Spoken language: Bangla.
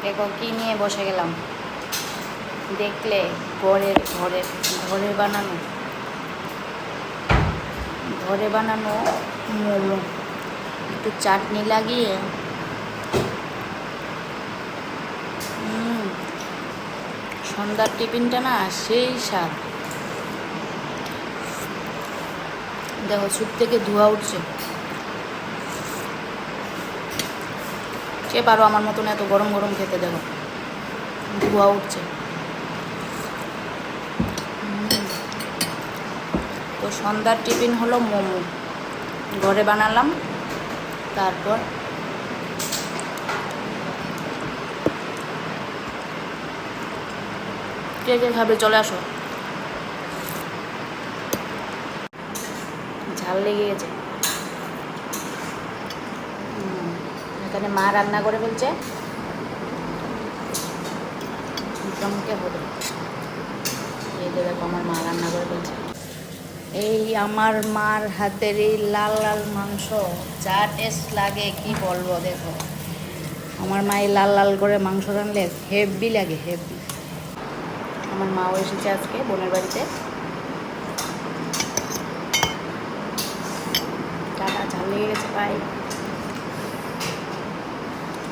দেখো কি নিয়ে বসে গেলাম, দেখলে ঘরের ঘরের ঘরে বানানো ঘরে বানানো মোমো, একটু চাটনি লাগিয়ে সন্ধ্যার টিফিনটা না সেই স্বাদ। দেখো স্যুপ থেকে ধোঁয়া উঠছে। কে পারো আমার মতন এত গরম গরম খেতে? দেখো ধোঁয়া উঠছে। তো সন্ধ্যার টিফিন হলো মোমো, ঘরে বানালাম। তারপর কে কে খাবে চলে আসো। ঝাল লেগে গেছে। এখানে মা রান্না করে ফেলছে, মুখে হবে। এই দেখো আমার মা রান্না করে ফেলছে। এই আমার মার হাতের এই লাল লাল মাংস যা টেস্ট লাগে কি বলবো। দেখো আমার মা এই লাল লাল করে মাংস রানলে হেভি লাগে, হেভি। আমার মাও এসেছে আজকে বোনের বাড়িতে। টাটা, ঝাল লেগে গেছে পাই।